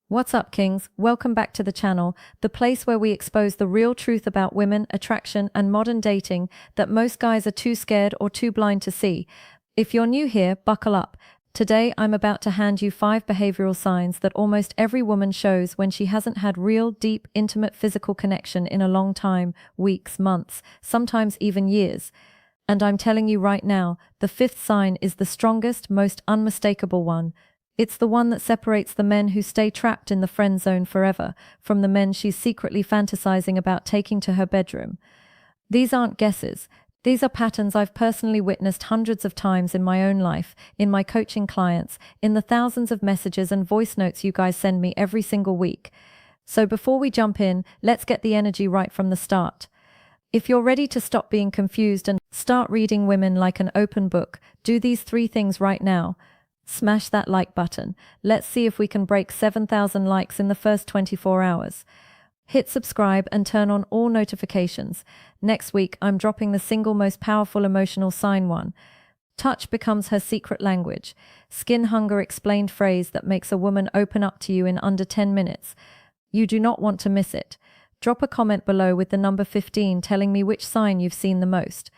What's up, Kings? Welcome back to the channel, the place where we expose the real truth about women, attraction, and modern dating that most guys are too scared or too blind to see. If you're new here, buckle up. Today, I'm about to hand you 5 behavioral signs that almost every woman shows when she hasn't had real, deep, intimate physical connection in a long time, weeks, months, sometimes even years. And I'm telling you right now, the 5th sign is the strongest, most unmistakable one. It's the one that separates the men who stay trapped in the friend zone forever from the men she's secretly fantasizing about taking to her bedroom. These aren't guesses. These are patterns I've personally witnessed hundreds of times in my own life, in my coaching clients, in the thousands of messages and voice notes you guys send me every single week. So before we jump in, let's get the energy right from the start. If you're ready to stop being confused and start reading women like an open book, do these 3 things right now. Smash that like button. Let's see if we can break 7,000 likes in the first 24 hours. Hit subscribe and turn on all notifications. Next week, I'm dropping the single most powerful emotional sign one. Touch becomes her secret language. Skin hunger explained phrase that makes a woman open up to you in under 10 minutes. You do not want to miss it. Drop a comment below with the number 15 telling me which sign you've seen the most.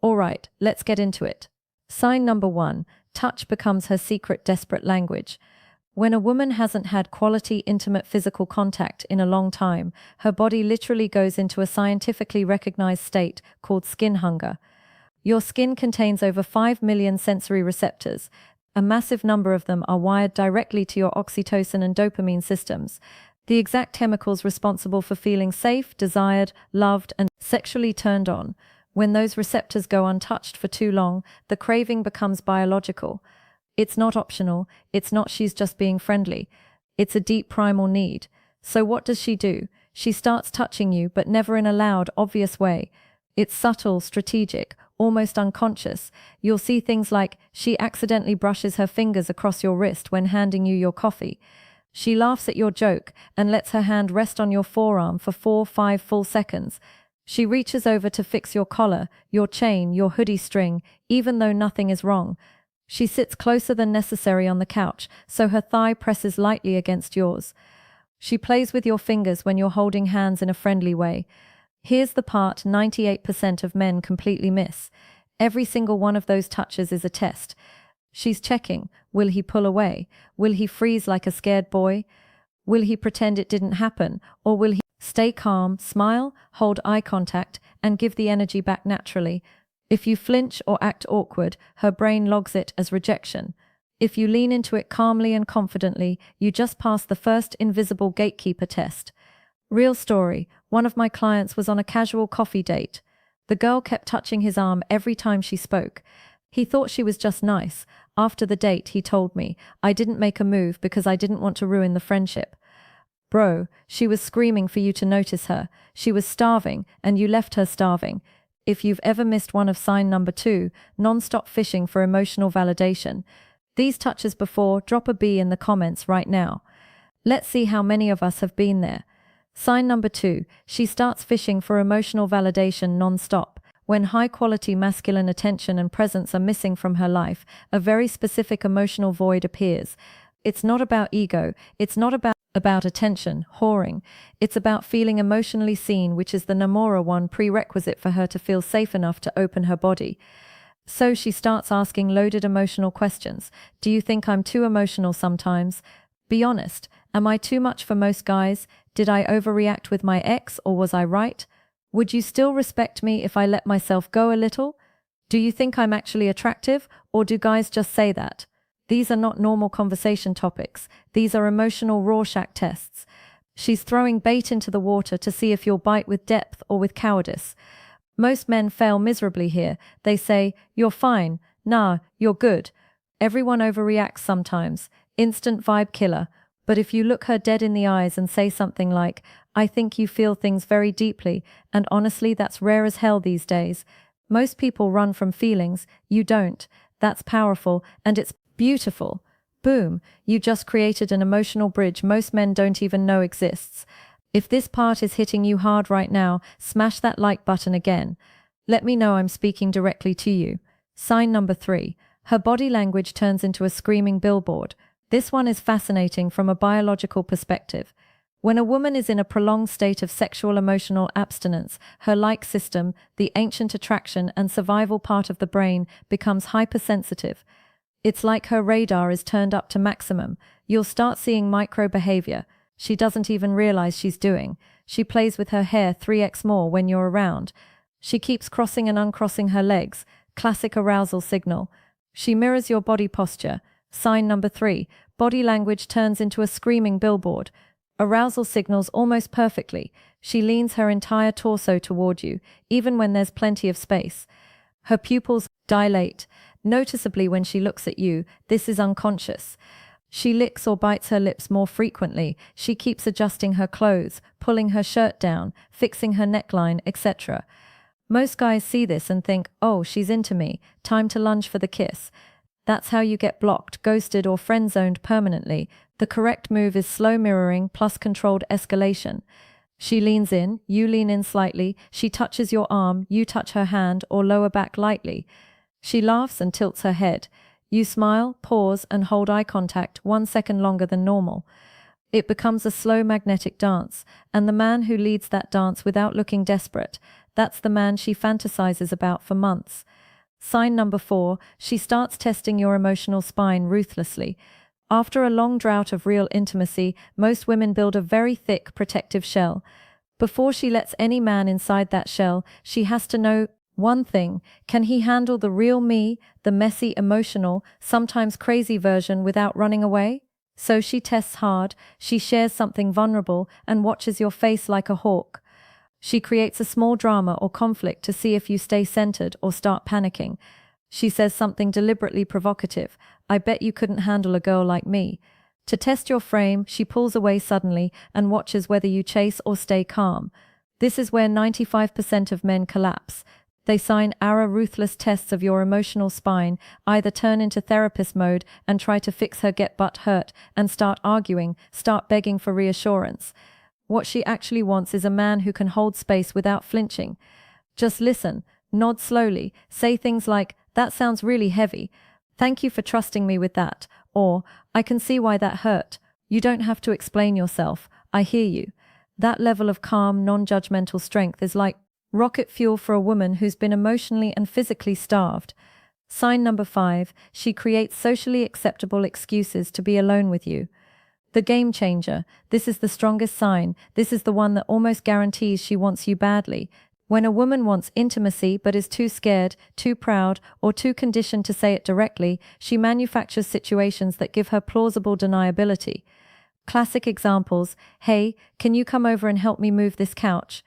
All right, let's get into it. Sign number 1. Touch becomes her secret desperate language. When a woman hasn't had quality, intimate physical contact in a long time, her body literally goes into a scientifically recognized state called skin hunger. Your skin contains over 5 million sensory receptors. A massive number of them are wired directly to your oxytocin and dopamine systems, the exact chemicals responsible for feeling safe, desired, loved, and sexually turned on. When those receptors go untouched for too long, the craving becomes biological. It's not optional. It's not she's just being friendly. It's a deep primal need. So what does she do? She starts touching you, but never in a loud, obvious way. It's subtle, strategic, almost unconscious. You'll see things like she accidentally brushes her fingers across your wrist when handing you your coffee. She laughs at your joke and lets her hand rest on your forearm for 4-5 full seconds. She reaches over to fix your collar, your chain, your hoodie string, even though nothing is wrong. She sits closer than necessary on the couch, so her thigh presses lightly against yours. She plays with your fingers when you're holding hands in a friendly way. Here's the part 98% of men completely miss. Every single one of those touches is a test. She's checking. Will he pull away? Will he freeze like a scared boy? Will he pretend it didn't happen? Or will he stay calm, smile, hold eye contact, and give the energy back naturally? If you flinch or act awkward, her brain logs it as rejection. If you lean into it calmly and confidently, you just pass the first invisible gatekeeper test. Real story. One of my clients was on a casual coffee date. The girl kept touching his arm every time she spoke. He thought she was just nice. After the date, he told me, "I didn't make a move because I didn't want to ruin the friendship." Bro, she was screaming for you to notice her. She was starving, and you left her starving. If you've ever missed one of sign number 2, non-stop fishing for emotional validation. These touches before, drop a B in the comments right now. Let's see how many of us have been there. Sign number 2, she starts fishing for emotional validation non-stop. When high-quality masculine attention and presence are missing from her life, a very specific emotional void appears. It's not about ego. It's not about attention, whoring. It's about feeling emotionally seen, which is the number 1 prerequisite for her to feel safe enough to open her body. So she starts asking loaded emotional questions. Do you think I'm too emotional sometimes? Be honest. Am I too much for most guys? Did I overreact with my ex, or was I right? Would you still respect me if I let myself go a little? Do you think I'm actually attractive, or do guys just say that? These are not normal conversation topics. These are emotional Rorschach tests. She's throwing bait into the water to see if you'll bite with depth or with cowardice. Most men fail miserably here. They say, "You're fine. Nah, you're good." Everyone overreacts sometimes. Instant vibe killer. But if you look her dead in the eyes and say something like, "I think you feel things very deeply, and honestly that's rare as hell these days." Most people run from feelings. You don't. That's powerful, and it's beautiful. Boom, you just created an emotional bridge most men don't even know exists. If this part is hitting you hard right now, smash that like button again. Let me know I'm speaking directly to you. Sign number 3, her body language turns into a screaming billboard. This one is fascinating from a biological perspective. When a woman is in a prolonged state of sexual emotional abstinence, her like system, the ancient attraction and survival part of the brain, becomes hypersensitive. It's like her radar is turned up to maximum. You'll start seeing micro behavior she doesn't even realize she's doing. She plays with her hair 3x more when you're around. She keeps crossing and uncrossing her legs, classic arousal signal. She mirrors your body posture. Sign number 3, body language turns into a screaming billboard. Arousal signals almost perfectly. She leans her entire torso toward you, even when there's plenty of space. Her pupils dilate, noticeably when she looks at you. This is unconscious. She licks or bites her lips more frequently. She keeps adjusting her clothes, pulling her shirt down, fixing her neckline, etc. Most guys see this and think, oh, she's into me, time to lunge for the kiss. That's how you get blocked, ghosted, or friend-zoned permanently. The correct move is slow mirroring plus controlled escalation. She leans in, you lean in slightly, she touches your arm, you touch her hand or lower back lightly. She laughs and tilts her head. You smile, pause, and hold eye contact 1 second longer than normal. It becomes a slow magnetic dance, and the man who leads that dance without looking desperate, that's the man she fantasizes about for months. Sign number 4, she starts testing your emotional spine ruthlessly. After a long drought of real intimacy, most women build a very thick, protective shell. Before she lets any man inside that shell, she has to know one thing: can he handle the real me, the messy, emotional, sometimes crazy version without running away? So she tests hard, she shares something vulnerable and watches your face like a hawk. She creates a small drama or conflict to see if you stay centered or start panicking. She says something deliberately provocative. I bet you couldn't handle a girl like me. To test your frame, she pulls away suddenly and watches whether you chase or stay calm. This is where 95% of men collapse. They sign ruthless tests of your emotional spine, either turn into therapist mode and try to fix her get butt hurt and start arguing, start begging for reassurance. What she actually wants is a man who can hold space without flinching. Just listen, nod slowly, say things like, that sounds really heavy. Thank you for trusting me with that. Or, I can see why that hurt. You don't have to explain yourself. I hear you. That level of calm, non-judgmental strength is like rocket fuel for a woman who's been emotionally and physically starved. Sign number 5, she creates socially acceptable excuses to be alone with you. The game changer. This is the strongest sign. This is the one that almost guarantees she wants you badly. When a woman wants intimacy but is too scared, too proud, or too conditioned to say it directly, she manufactures situations that give her plausible deniability. Classic examples: hey, can you come over and help me move this couch?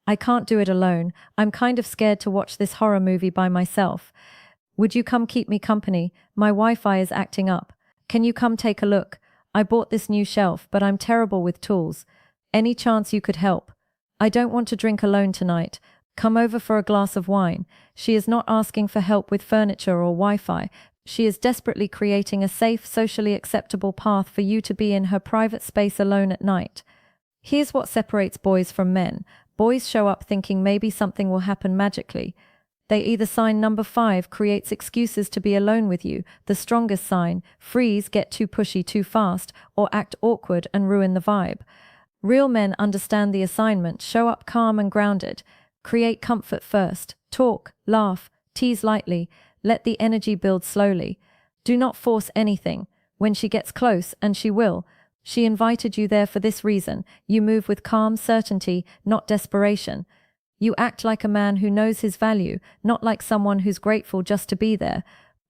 I can't do it alone. I'm kind of scared to watch this horror movie by myself. Would you come keep me company? My Wi-Fi is acting up. Can you come take a look? I bought this new shelf, but I'm terrible with tools. Any chance you could help? I don't want to drink alone tonight. Come over for a glass of wine. She is not asking for help with furniture or Wi-Fi. She is desperately creating a safe, socially acceptable path for you to be in her private space alone at night. Here's what separates boys from men. Boys show up thinking maybe something will happen magically. They either sign number 5, creates excuses to be alone with you, the strongest sign, freeze, get too pushy too fast, or act awkward and ruin the vibe. Real men understand the assignment, show up calm and grounded. Create comfort first. Talk, laugh, tease lightly. Let the energy build slowly. Do not force anything. When she gets close, and she will, she invited you there for this reason. You move with calm certainty, not desperation. You act like a man who knows his value, not like someone who's grateful just to be there.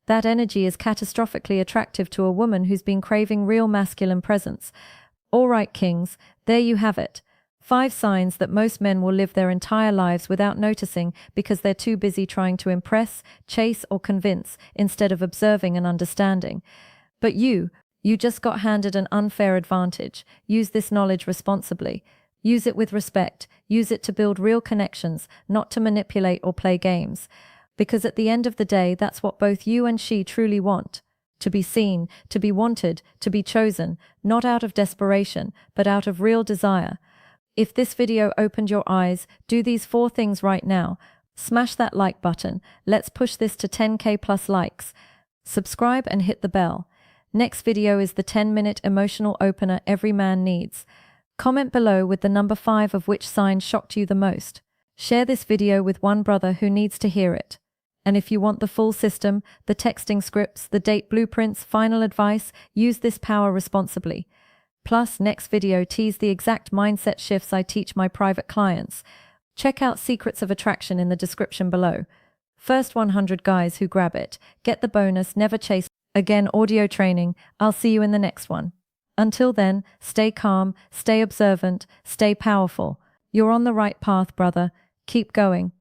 That energy is catastrophically attractive to a woman who's been craving real masculine presence. All right, kings, there you have it. 5 signs that most men will live their entire lives without noticing because they're too busy trying to impress, chase, or convince instead of observing and understanding. But you just got handed an unfair advantage. Use this knowledge responsibly. Use it with respect. Use it to build real connections, not to manipulate or play games. Because at the end of the day, that's what both you and she truly want. To be seen, to be wanted, to be chosen, not out of desperation, but out of real desire. If this video opened your eyes, do these 4 things right now. Smash that like button. Let's push this to 10K plus likes. Subscribe and hit the bell. Next video is the 10-minute emotional opener every man needs. Comment below with the number 5 of which sign shocked you the most. Share this video with one brother who needs to hear it. And if you want the full system, the texting scripts, the date blueprints, final advice, use this power responsibly. Plus, next video tease the exact mindset shifts I teach my private clients. Check out Secrets of Attraction in the description below. First 100 guys who grab it, get the bonus, never chase. Again, audio training. I'll see you in the next one. Until then, stay calm, stay observant, stay powerful. You're on the right path, brother. Keep going.